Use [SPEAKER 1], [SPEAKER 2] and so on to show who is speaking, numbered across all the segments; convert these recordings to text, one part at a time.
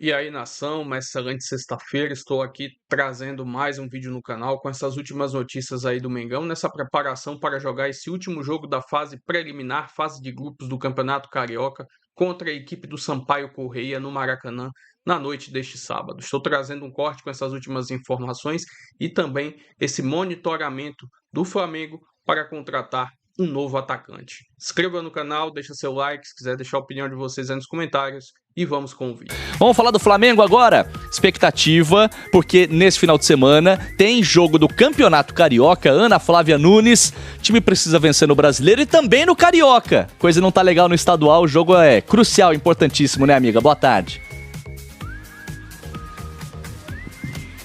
[SPEAKER 1] E aí, nação, uma excelente sexta-feira. Estou aqui trazendo mais um vídeo no canal com essas últimas notícias aí do Mengão, nessa preparação para jogar esse último jogo da fase preliminar, fase de grupos do Campeonato Carioca, contra a equipe do Sampaio Corrêa no Maracanã, na noite deste sábado. Estou trazendo um corte com essas últimas informações e também esse monitoramento do Flamengo para contratar um novo atacante. Inscreva no canal, deixa seu like, se quiser deixar a opinião de vocês aí nos comentários e vamos com o vídeo.
[SPEAKER 2] Vamos falar do Flamengo agora? Expectativa, porque nesse final de semana tem jogo do Campeonato Carioca, Ana Flávia Nunes, o time precisa vencer no Brasileiro e também no Carioca. Coisa não tá legal no estadual, o jogo é crucial, importantíssimo, né, amiga? Boa tarde.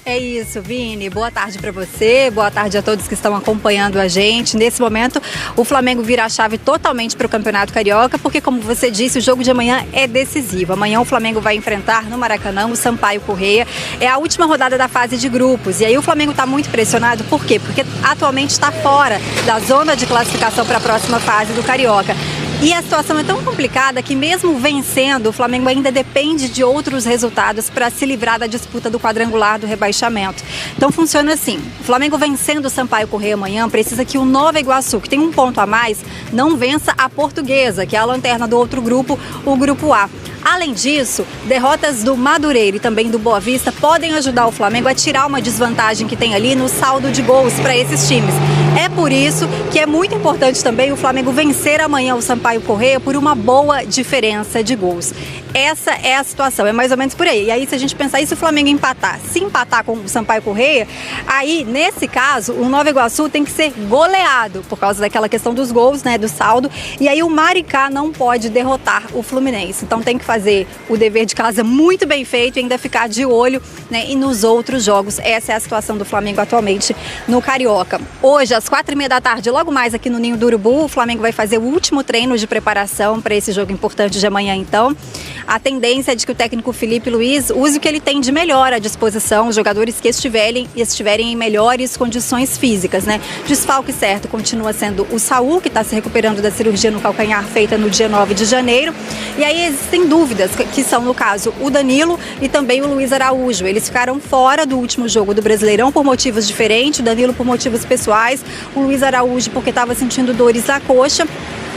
[SPEAKER 3] É isso, Vini. Boa tarde para você, boa tarde a todos que estão acompanhando a gente. Nesse momento, o Flamengo vira a chave totalmente para o Campeonato Carioca, porque, como você disse, o jogo de amanhã é decisivo. Amanhã o Flamengo vai enfrentar no Maracanã o Sampaio Corrêa. É a última rodada da fase de grupos. E aí o Flamengo está muito pressionado, por quê? Porque atualmente está fora da zona de classificação para a próxima fase do Carioca. E a situação é tão complicada que, mesmo vencendo, o Flamengo ainda depende de outros resultados para se livrar da disputa do quadrangular do rebaixamento. Então funciona assim: o Flamengo vencendo o Sampaio Corrêa amanhã precisa que o Nova Iguaçu, que tem um ponto a mais, não vença a Portuguesa, que é a lanterna do outro grupo, o Grupo A. Além disso, derrotas do Madureira e também do Boa Vista podem ajudar o Flamengo a tirar uma desvantagem que tem ali no saldo de gols para esses times. É por isso que é muito importante também o Flamengo vencer amanhã o Sampaio Corrêa por uma boa diferença de gols. Essa é a situação, é mais ou menos por aí. E aí, se a gente pensar, e se o Flamengo empatar? Se empatar com o Sampaio Corrêa, aí, nesse caso, o Nova Iguaçu tem que ser goleado, por causa daquela questão dos gols, né, do saldo. E aí o Maricá não pode derrotar o Fluminense. Então tem que fazer o dever de casa muito bem feito e ainda ficar de olho, né, e nos outros jogos. Essa é a situação do Flamengo atualmente no Carioca. Hoje, às 4h30 da tarde, logo mais aqui no Ninho do Urubu, o Flamengo vai fazer o último treino de preparação para esse jogo importante de amanhã, então. A tendência é de que o técnico Felipe Luiz use o que ele tem de melhor à disposição, os jogadores que estiverem em melhores condições físicas, né? Desfalque certo continua sendo o Saul, que está se recuperando da cirurgia no calcanhar feita no dia 9 de janeiro. E aí existem dúvidas, que são, no caso, o Danilo e também o Luiz Araújo. Eles ficaram fora do último jogo do Brasileirão por motivos diferentes, o Danilo por motivos pessoais, o Luiz Araújo porque estava sentindo dores na coxa.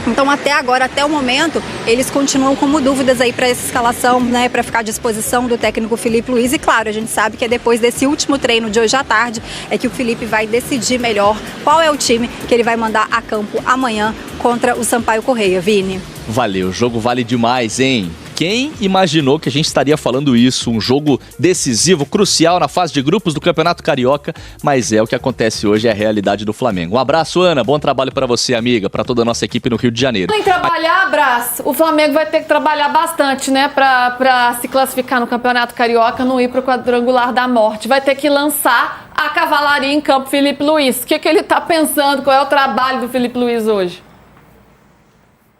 [SPEAKER 3] Então, até agora, até o momento, eles continuam como dúvidas aí para essa escalação, né, para ficar à disposição do técnico Felipe Luiz. E claro, a gente sabe que é depois desse último treino de hoje à tarde é que o Felipe vai decidir melhor qual é o time que ele vai mandar a campo amanhã contra o Sampaio Corrêa, Vini.
[SPEAKER 2] Valeu, o jogo vale demais, hein? Quem imaginou que a gente estaria falando isso? Um jogo decisivo, crucial na fase de grupos do Campeonato Carioca, mas é o que acontece hoje, é a realidade do Flamengo. Um abraço, Ana, bom trabalho para você, amiga, para toda a nossa equipe no Rio de Janeiro.
[SPEAKER 4] Em trabalhar, abraço. O Flamengo vai ter que trabalhar bastante, né, para se classificar no Campeonato Carioca, não ir pro quadrangular da morte. Vai ter que lançar a cavalaria em campo, Felipe Luiz. O que ele tá pensando? Qual é o trabalho do Felipe Luiz hoje?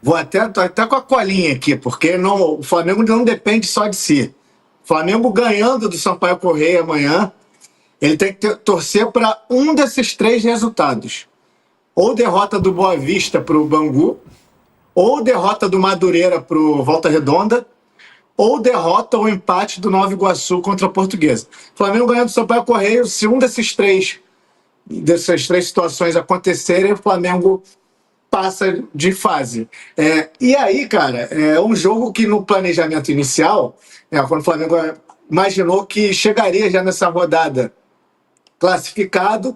[SPEAKER 5] Tô até com a colinha aqui, porque o Flamengo não depende só de si. O Flamengo ganhando do Sampaio Corrêa amanhã, ele tem que torcer para um desses três resultados. Ou derrota do Boa Vista para o Bangu, ou derrota do Madureira para o Volta Redonda, ou derrota ou empate do Nova Iguaçu contra a Portuguesa. O Flamengo ganhando do Sampaio Corrêa, se um dessas três situações acontecerem, o Flamengo passa de fase. E aí, cara, é um jogo que no planejamento inicial, quando o Flamengo imaginou que chegaria já nessa rodada classificado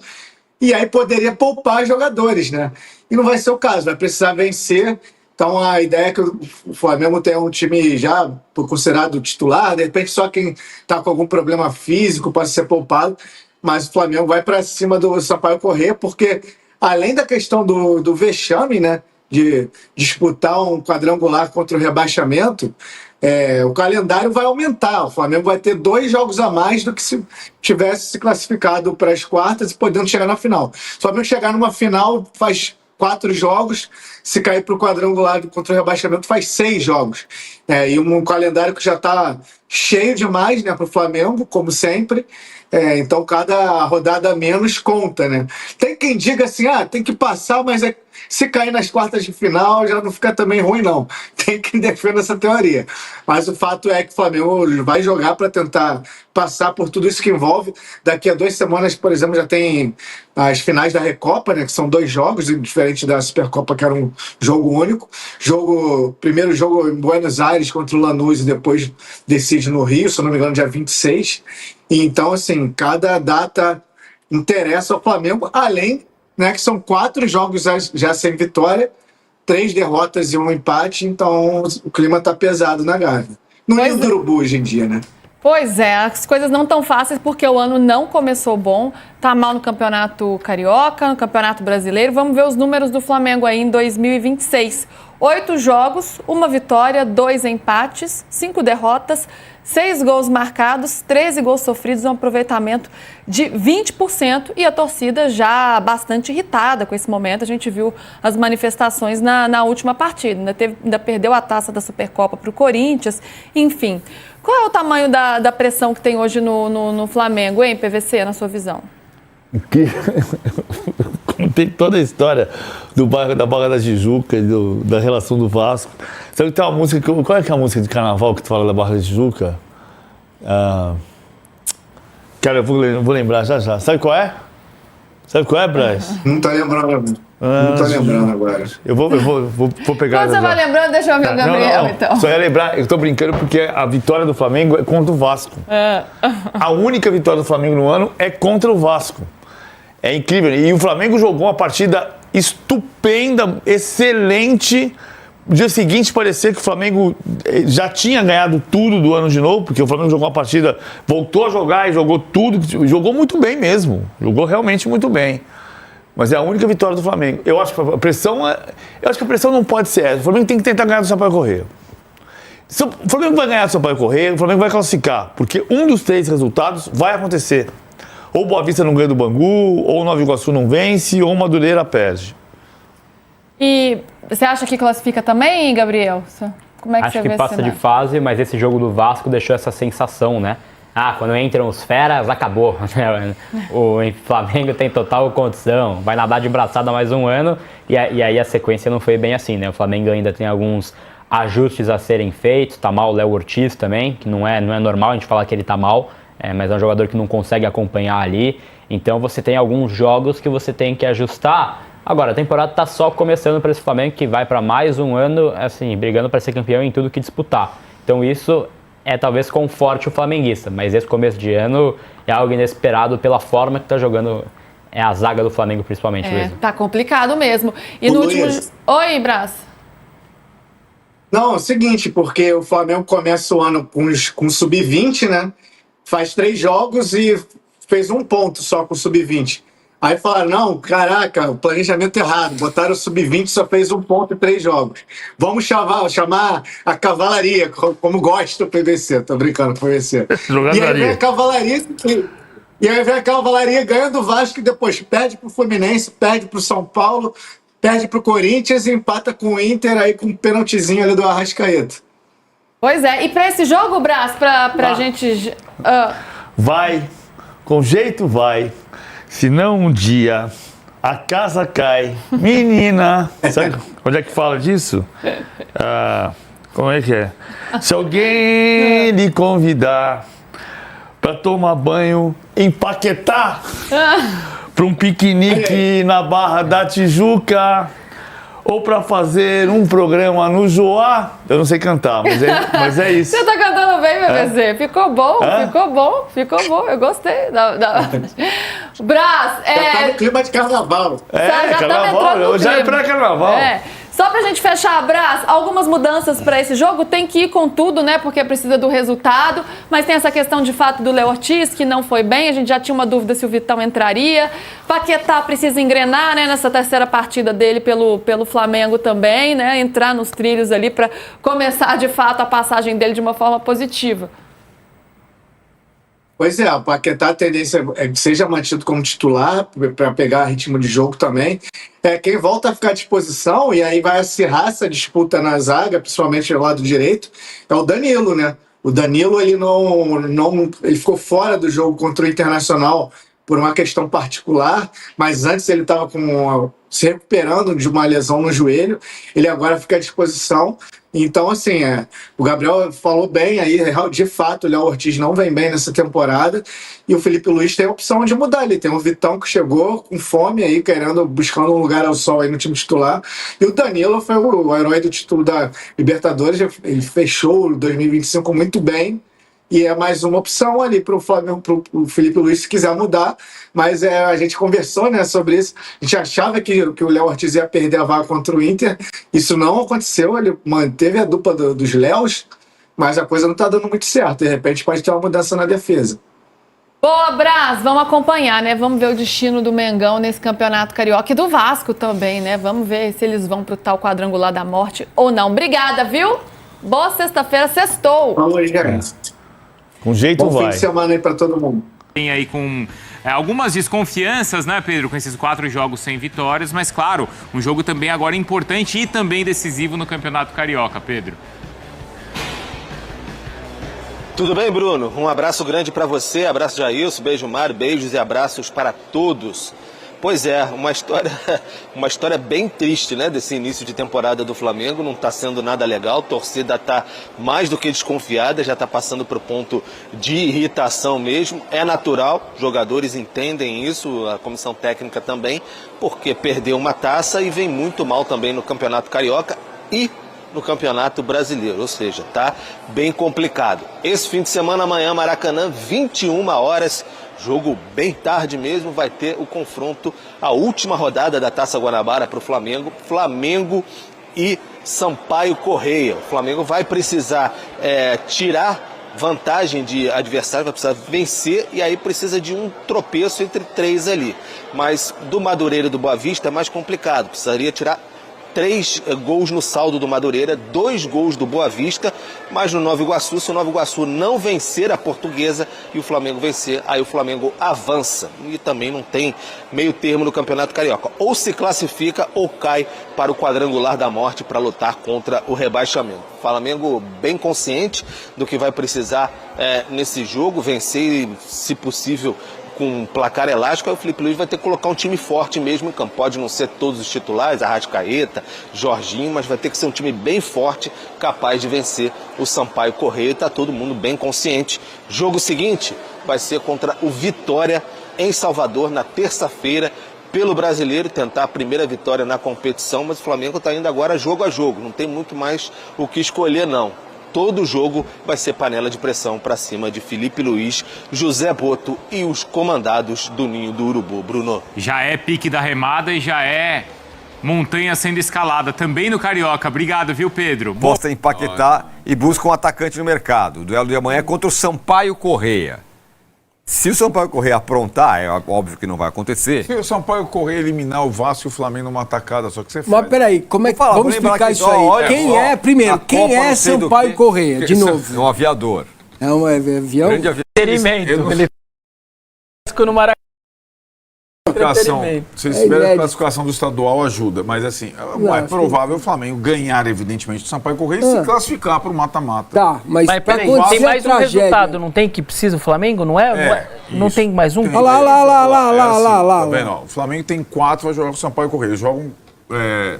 [SPEAKER 5] e aí poderia poupar jogadores, né? E não vai ser o caso, vai precisar vencer. Então a ideia é que o Flamengo tenha um time já considerado titular, de repente só quem está com algum problema físico pode ser poupado, mas o Flamengo vai para cima do Sampaio Corrêa, porque além da questão do vexame, né, de disputar um quadrangular contra o rebaixamento, o calendário vai aumentar. O Flamengo vai ter 2 jogos a mais do que se tivesse se classificado para as quartas e podendo chegar na final. Se o Flamengo chegar numa final, faz 4 jogos. Se cair para o quadrangular contra o rebaixamento, faz 6 jogos. E um calendário que já está cheio demais, né, para o Flamengo, como sempre. Então, cada rodada a menos conta, né? Tem quem diga assim, tem que passar, mas se cair nas quartas de final já não fica também ruim, não. Tem quem defenda essa teoria. Mas o fato é que o Flamengo vai jogar para tentar passar por tudo isso que envolve. Daqui a 2 semanas, por exemplo, já tem as finais da Recopa, né, que são 2 jogos, diferente da Supercopa, que era um jogo único. Primeiro jogo em Buenos Aires contra o Lanús e depois decide no Rio, se não me engano, dia 26. Então, assim, cada data interessa ao Flamengo, além, né, que são 4 jogos já sem vitória, 3 derrotas e 1 empate, então o clima tá pesado na Gávea. Não é do Urubu hoje em dia, né?
[SPEAKER 4] Pois é, as coisas não tão fáceis porque o ano não começou bom, tá mal no Campeonato Carioca, no Campeonato Brasileiro. Vamos ver os números do Flamengo aí em 2026. 8 jogos, 1 vitória, 2 empates, 5 derrotas, 6 gols marcados, 13 gols sofridos, um aproveitamento de 20% e a torcida já bastante irritada com esse momento. A gente viu as manifestações na última partida, ainda perdeu a taça da Supercopa para o Corinthians, enfim. Qual é o tamanho da pressão que tem hoje no Flamengo, hein, PVC, na sua visão?
[SPEAKER 6] Tem toda a história do bairro da Barra da Tijuca, da relação do Vasco. Sabe que tem uma música, qual é que é a música de carnaval que tu fala da Barra da Tijuca? Cara, eu vou lembrar já. Sabe qual é? Sabe qual é, Braz?
[SPEAKER 5] Não tô lembrando. Não tô lembrando agora.
[SPEAKER 6] Eu vou pegar.
[SPEAKER 4] Quando você vai lembrando, deixa eu ver o Gabriel, então.
[SPEAKER 6] Só ia lembrar, eu tô brincando porque a vitória do Flamengo é contra o Vasco. A única vitória do Flamengo no ano é contra o Vasco. É incrível. E o Flamengo jogou uma partida estupenda, excelente. No dia seguinte parecia que o Flamengo já tinha ganhado tudo do ano de novo, porque o Flamengo jogou uma partida, voltou a jogar e jogou tudo, jogou muito bem mesmo. Jogou realmente muito bem. Mas é a única vitória do Flamengo. Eu acho que a pressão não pode ser essa. O Flamengo tem que tentar ganhar do Sampaio Corrêa. Se o Flamengo vai ganhar do Sampaio Corrêa, o Flamengo vai classificar, porque um dos 3 resultados vai acontecer. Ou Boa Vista não ganha do Bangu, ou Nova Iguaçu não vence, ou Madureira perde.
[SPEAKER 4] E você acha que classifica também, Gabriel? Como é que
[SPEAKER 7] Acho
[SPEAKER 4] você
[SPEAKER 7] que
[SPEAKER 4] vê
[SPEAKER 7] passa de fase, mas esse jogo do Vasco deixou essa sensação, né? Quando entram os feras, acabou. O Flamengo tem total condição, vai nadar de braçada mais um ano, e aí a sequência não foi bem assim, né? O Flamengo ainda tem alguns ajustes a serem feitos, tá mal o Léo Ortiz também, que não é normal a gente falar que ele tá mal, mas é um jogador que não consegue acompanhar ali, então você tem alguns jogos que você tem que ajustar. Agora, a temporada está só começando para esse Flamengo, que vai para mais um ano, assim, brigando para ser campeão em tudo que disputar. Então isso talvez conforte o flamenguista, mas esse começo de ano é algo inesperado pela forma que está jogando a zaga do Flamengo, principalmente.
[SPEAKER 4] Tá complicado mesmo. E no último... Oi, Brás.
[SPEAKER 5] Não, é o seguinte, porque o Flamengo começa o ano com sub-20, né? Faz 3 jogos e fez 1 ponto só com o sub-20. Aí falaram, não, caraca, o planejamento errado, botaram o sub-20, só fez 1 ponto em 3 jogos. Vamos chamar a cavalaria, como gosta do PVC, tô brincando com o PVC. E aí vem a cavalaria, ganha do Vasco e depois perde pro Fluminense, perde pro São Paulo, perde pro Corinthians e empata com o Inter aí com um pênaltizinho ali do Arrascaeta.
[SPEAKER 4] Pois é, e pra esse jogo, Brás, pra gente...
[SPEAKER 6] Vai, com jeito vai. Senão um dia a casa cai. Menina! Sabe onde é que fala disso? Como é que é? Se alguém lhe convidar para tomar banho em Paquetá, para um piquenique na Barra da Tijuca, ou para fazer um programa no Joá, eu não sei cantar, mas é isso.
[SPEAKER 4] Você tá cantando bem, PVC. Ficou bom, ficou bom. Eu gostei. Brás,
[SPEAKER 5] Já tá no clima de carnaval.
[SPEAKER 6] Carnaval, já é pré-carnaval.
[SPEAKER 4] Só pra gente fechar, Brás, algumas mudanças para esse jogo, tem que ir com tudo, né, porque precisa do resultado, mas tem essa questão de fato do Léo Ortiz, que não foi bem, a gente já tinha uma dúvida se o Vitão entraria, Paquetá precisa engrenar, né, nessa 3ª partida dele pelo Flamengo também, né, entrar nos trilhos ali para começar de fato a passagem dele de uma forma positiva.
[SPEAKER 5] Pois é, o Paquetá, a tendência é que seja mantido como titular, para pegar ritmo de jogo também. Quem volta a ficar à disposição, e aí vai acirrar essa disputa na zaga, principalmente do lado direito, é o Danilo, né? O Danilo, ele ficou fora do jogo contra o Internacional por uma questão particular, mas antes ele estava se recuperando de uma lesão no joelho, ele agora fica à disposição. Então, assim, o Gabriel falou bem aí, de fato, o Léo Ortiz não vem bem nessa temporada, e o Felipe Luiz tem a opção de mudar. Ele tem o Vitão que chegou com fome aí, buscando um lugar ao sol aí no time titular, e o Danilo foi o herói do título da Libertadores, ele fechou o 2025 muito bem, e é mais uma opção ali para o Flamengo, para o Felipe Luiz, se quiser mudar. Mas a gente conversou, né, sobre isso. A gente achava que o Léo Ortiz ia perder a vaga contra o Inter. Isso não aconteceu. Ele manteve a dupla dos Léos, mas a coisa não está dando muito certo. De repente pode ter uma mudança na defesa.
[SPEAKER 4] Boa, Braz, vamos acompanhar, né? Vamos ver o destino do Mengão nesse Campeonato Carioca e do Vasco também, né? Vamos ver se eles vão pro tal quadrangular da morte ou não. Obrigada, viu? Boa sexta-feira, sextou.
[SPEAKER 5] Vamos, gente.
[SPEAKER 6] Com jeito
[SPEAKER 5] Bom
[SPEAKER 6] vai.
[SPEAKER 5] fim de semana aí para todo mundo.
[SPEAKER 8] Tem aí com algumas desconfianças, né, Pedro, com esses 4 jogos sem vitórias, mas claro, um jogo também agora importante e também decisivo no Campeonato Carioca, Pedro.
[SPEAKER 9] Tudo bem, Bruno? Um abraço grande para você, abraço Jailson, beijo Mário, beijos e abraços para todos. Pois é, uma história bem triste, né, desse início de temporada do Flamengo, não está sendo nada legal, a torcida está mais do que desconfiada, já está passando para o ponto de irritação mesmo, é natural, jogadores entendem isso, a comissão técnica também, porque perdeu uma taça e vem muito mal também no Campeonato Carioca e no Campeonato Brasileiro, ou seja, tá bem complicado. Esse fim de semana, amanhã, Maracanã, 21 horas, jogo bem tarde mesmo, vai ter o confronto, a última rodada da Taça Guanabara para o Flamengo, Flamengo e Sampaio Corrêa. O Flamengo vai precisar tirar vantagem de adversário, vai precisar vencer e aí precisa de um tropeço entre 3 ali. Mas do Madureira e do Boa Vista é mais complicado, precisaria tirar 3 gols no saldo do Madureira, 2 gols do Boa Vista, mas no Nova Iguaçu, se o Nova Iguaçu não vencer a Portuguesa e o Flamengo vencer, aí o Flamengo avança. E também não tem meio termo no Campeonato Carioca. Ou se classifica ou cai para o quadrangular da morte para lutar contra o rebaixamento. O Flamengo bem consciente do que vai precisar nesse jogo, vencer, se possível, com um placar elástico, aí o Felipe Luiz vai ter que colocar um time forte mesmo em campo. Pode não ser todos os titulares, Arrascaeta, Jorginho, mas vai ter que ser um time bem forte, capaz de vencer o Sampaio Corrêa. Está todo mundo bem consciente. Jogo seguinte vai ser contra o Vitória em Salvador, na terça-feira, pelo Brasileiro, tentar a primeira vitória na competição, mas o Flamengo está indo agora jogo a jogo, não tem muito mais o que escolher não. Todo jogo vai ser panela de pressão para cima de Felipe Luiz, José Boto e os comandados do Ninho do Urubu. Bruno.
[SPEAKER 8] Já é pique da remada e já é montanha sendo escalada, também no Carioca. Obrigado, viu, Pedro?
[SPEAKER 10] Posta em Paquetá e busca um atacante no mercado. O duelo de amanhã é contra o Sampaio Corrêa. Se o Sampaio Corrêa aprontar, é óbvio que não vai acontecer.
[SPEAKER 6] Se o Sampaio Corrêa eliminar o Vasco e o Flamengo numa atacada, só que você faz.
[SPEAKER 11] Mas peraí, como é que vamos explicar isso aí?
[SPEAKER 10] Olha,
[SPEAKER 11] Quem é Sampaio Corrêa? De novo.
[SPEAKER 10] É um aviador.
[SPEAKER 11] É um avião?
[SPEAKER 10] Grande aviador.
[SPEAKER 7] Experimento. Ele no Maracanã.
[SPEAKER 6] Se eles tiverem a classificação do estadual, ajuda. Mas assim, é provável o Flamengo ganhar, evidentemente, do Sampaio Corrêa e se classificar para o mata-mata.
[SPEAKER 11] Tá, mas
[SPEAKER 7] peraí, tem mais um resultado, não tem que precisa o Flamengo, não é? Não tem mais um?
[SPEAKER 11] Olha lá.
[SPEAKER 6] Tá vendo? O Flamengo tem 4, vai jogar com o Sampaio Corrêa. Eles jogam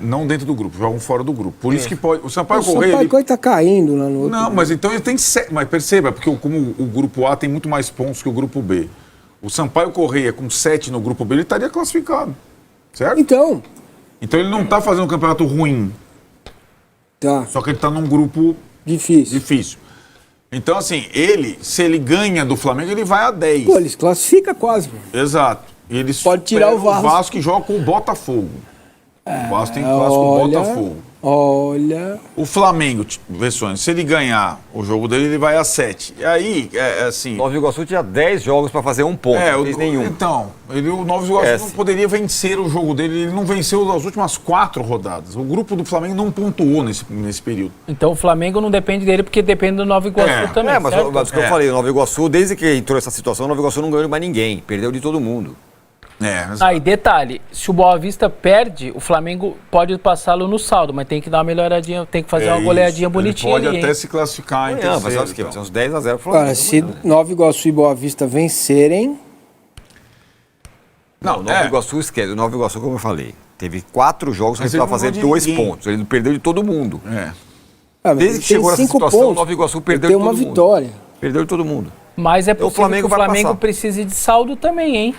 [SPEAKER 6] não dentro do grupo, jogam fora do grupo. Por isso que pode. O Sampaio Corrêa.
[SPEAKER 11] O Sampaio Corrêa tá caindo lá no outro.
[SPEAKER 6] Não, mas então ele tem 7. Mas perceba, porque como o grupo A tem muito mais pontos que o grupo B. O Sampaio Corrêa com 7 no grupo B, ele estaria classificado. Certo?
[SPEAKER 11] Então
[SPEAKER 6] ele não está fazendo um campeonato ruim.
[SPEAKER 11] Tá.
[SPEAKER 6] Só que ele está num grupo difícil. Então, assim, se ele ganha do Flamengo, ele vai a 10.
[SPEAKER 11] Pô, eles classificam quase.
[SPEAKER 6] Exato. E eles
[SPEAKER 11] pode tirar o Vasco.
[SPEAKER 6] Que joga com o Botafogo. O Vasco tem clássico com o Botafogo.
[SPEAKER 11] Olha.
[SPEAKER 6] O Flamengo, Vessone, se ele ganhar o jogo dele, ele vai a 7. E aí, assim.
[SPEAKER 10] Nova Iguaçu tinha 10 jogos para fazer um ponto, não fez nenhum.
[SPEAKER 6] Então, o Nova Iguaçu não poderia vencer o jogo dele, ele não venceu as últimas 4 rodadas. O grupo do Flamengo não pontuou nesse período.
[SPEAKER 7] Então o Flamengo não depende dele, porque depende do Nova Iguaçu também.
[SPEAKER 10] Mas o que eu falei, o Nova Iguaçu, desde que entrou essa situação, o Nova Iguaçu não ganhou mais ninguém, perdeu de todo mundo.
[SPEAKER 11] Aí, detalhe, se o Boa Vista perde, o Flamengo pode passá-lo no saldo, mas tem que dar uma melhoradinha, tem que fazer uma goleadinha bonitinha.
[SPEAKER 6] Ele pode
[SPEAKER 11] ali,
[SPEAKER 6] até se classificar em terceiro.
[SPEAKER 10] Mas acho que vai ser uns 10-0 pro Flamengo.
[SPEAKER 11] Cara, se Nova Iguaçu e Boa Vista vencerem...
[SPEAKER 10] Não, Nova Iguaçu esquece. O Nova Iguaçu, como eu falei, teve 4 jogos que ele estava fazendo 2 pontos. Ele perdeu de todo mundo. Desde que chegou nessa situação, o Nova Iguaçu perdeu de todo mundo.
[SPEAKER 11] Tem uma vitória.
[SPEAKER 10] Perdeu de todo mundo.
[SPEAKER 11] Mas é possível que o Flamengo precise de saldo também, hein?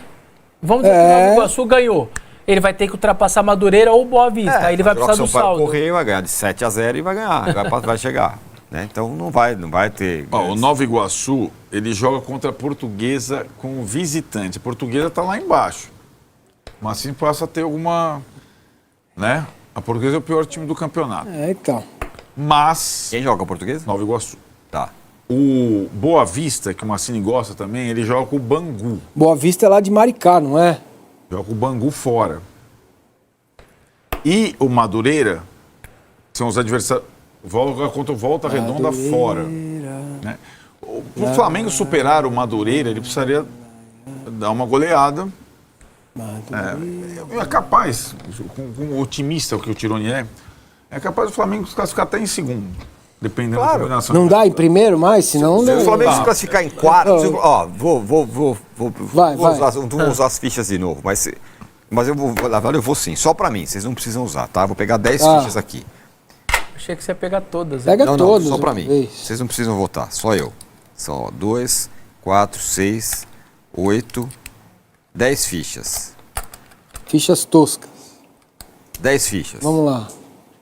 [SPEAKER 11] Vamos dizer que o Nova Iguaçu ganhou. Ele vai ter que ultrapassar Madureira ou Boa Vista. Aí ele vai precisar do saldo.
[SPEAKER 10] O Correia vai ganhar de 7-0 e vai ganhar. vai chegar. Né? Então não vai ter...
[SPEAKER 6] O Nova Iguaçu, ele joga contra a Portuguesa com o visitante. A Portuguesa está lá embaixo. Mas assim passa a ter alguma... Né? A Portuguesa é o pior time do campeonato.
[SPEAKER 11] Então.
[SPEAKER 10] Mas... Quem joga a Portuguesa?
[SPEAKER 6] Nova Iguaçu.
[SPEAKER 10] Tá.
[SPEAKER 6] O Boa Vista, que o Massini gosta também, ele joga com o Bangu.
[SPEAKER 11] Boa Vista é lá de Maricá, não é?
[SPEAKER 6] Joga com o Bangu fora. E o Madureira são os adversários... Joga contra o Volta Redonda fora. Né? O Flamengo superar o Madureira, ele precisaria dar uma goleada. É capaz, com o otimista que o Tironi é capaz do Flamengo se classificar até em segundo. Dependendo da combinação.
[SPEAKER 11] Não dá em primeiro mais, senão...
[SPEAKER 10] Se o Flamengo se classificar em quarto... Vou usar as fichas de novo, mas eu vou sim, só pra mim, vocês não precisam usar, tá? Vou pegar 10 fichas aqui.
[SPEAKER 11] Achei que você ia pegar todas.
[SPEAKER 10] Pega todas. Só pra mim, vocês não precisam votar, só eu. Só 2, 4, 6, 8, 10 fichas.
[SPEAKER 11] Fichas toscas.
[SPEAKER 10] 10 fichas.
[SPEAKER 11] Vamos lá.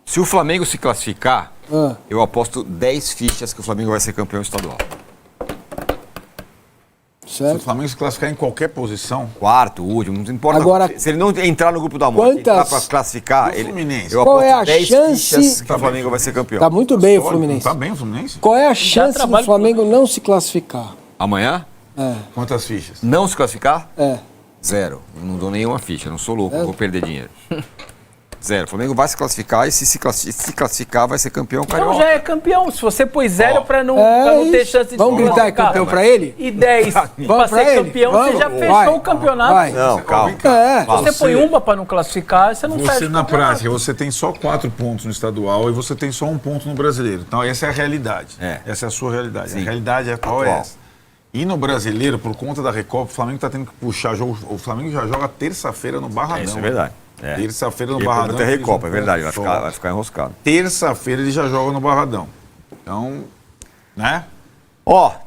[SPEAKER 10] Se o Flamengo se classificar, eu aposto 10 fichas que o Flamengo vai ser campeão estadual.
[SPEAKER 6] Certo. Se o Flamengo se classificar em qualquer posição...
[SPEAKER 10] Quarto, último, não importa.
[SPEAKER 11] Agora,
[SPEAKER 10] se ele não entrar no grupo da morte, entrar pra classificar, eu
[SPEAKER 11] qual é a
[SPEAKER 10] 10
[SPEAKER 11] chance
[SPEAKER 10] fichas que o Flamengo vai ser campeão.
[SPEAKER 11] Tá muito bem o Fluminense.
[SPEAKER 6] Tá bem o Fluminense?
[SPEAKER 11] Qual é a chance do Flamengo não se classificar?
[SPEAKER 10] Amanhã?
[SPEAKER 6] Quantas fichas?
[SPEAKER 10] Não se classificar? 0. Eu não dou nenhuma ficha, não sou louco, vou perder dinheiro. 0. O Flamengo vai se classificar e se classificar vai ser campeão carioca.
[SPEAKER 11] Então já é campeão. Se você pôs 0 pra não ter chance de... Vamos gritar campeão pra ele? E 10 pra ser campeão, você já fechou o campeonato.
[SPEAKER 10] Não, calma.
[SPEAKER 11] Você põe uma pra não classificar, você não faz.
[SPEAKER 6] Você na prática, você tem só 4 pontos no estadual e você tem só 1 ponto no brasileiro. Então essa é a realidade. Essa é a sua realidade. Sim. A realidade atual é essa. E no brasileiro, por conta da Recopa, o Flamengo tá tendo que puxar jogo. O Flamengo já joga terça-feira no Barradão.
[SPEAKER 10] Isso é verdade.
[SPEAKER 6] Terça-feira no Barradão.
[SPEAKER 10] Tem Recopa, é verdade, vai ficar enroscado.
[SPEAKER 6] Terça-feira ele já joga no Barradão. Então, né?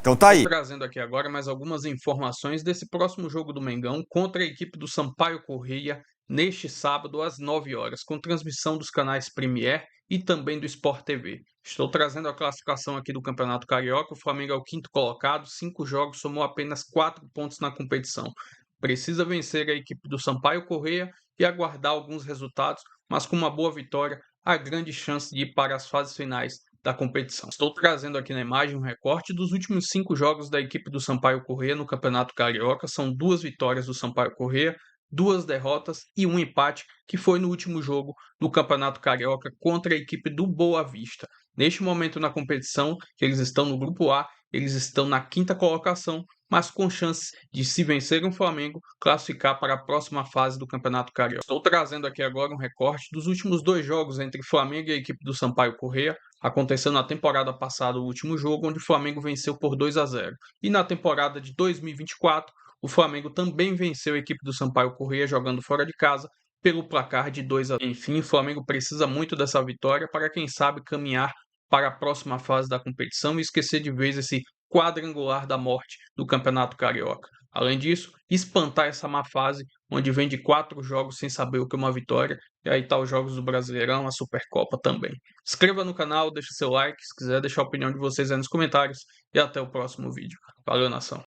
[SPEAKER 10] Então tá aí.
[SPEAKER 1] Trazendo aqui agora mais algumas informações desse próximo jogo do Mengão contra a equipe do Sampaio Corrêa neste sábado às 9 horas, com transmissão dos canais Premier e também do Sport TV. Estou trazendo a classificação aqui do Campeonato Carioca. O Flamengo é o 5º colocado, 5 jogos, somou apenas 4 pontos na competição. Precisa vencer a equipe do Sampaio Corrêa e aguardar alguns resultados, mas com uma boa vitória, há grande chance de ir para as fases finais da competição. Estou trazendo aqui na imagem um recorte dos últimos 5 jogos da equipe do Sampaio Corrêa no Campeonato Carioca. São 2 vitórias do Sampaio Corrêa, 2 derrotas e 1 empate, que foi no último jogo do Campeonato Carioca contra a equipe do Boa Vista. Neste momento na competição, eles estão no Grupo A, eles estão na 5ª colocação, mas com chances de, se vencerem o Flamengo, classificar para a próxima fase do Campeonato Carioca. Estou trazendo aqui agora um recorte dos últimos 2 jogos entre Flamengo e a equipe do Sampaio Corrêa. Aconteceu na temporada passada o último jogo, onde o Flamengo venceu por 2-0. E na temporada de 2024, o Flamengo também venceu a equipe do Sampaio Corrêa jogando fora de casa pelo placar de 2-0. Enfim, o Flamengo precisa muito dessa vitória para, quem sabe, caminhar para a próxima fase da competição e esquecer de vez esse quadrangular da morte do Campeonato Carioca. Além disso, espantar essa má fase, onde vem de 4 jogos sem saber o que é uma vitória, e aí tá os jogos do Brasileirão, a Supercopa também. Se inscreva no canal, deixe seu like, se quiser deixar a opinião de vocês aí nos comentários, e até o próximo vídeo. Valeu, nação!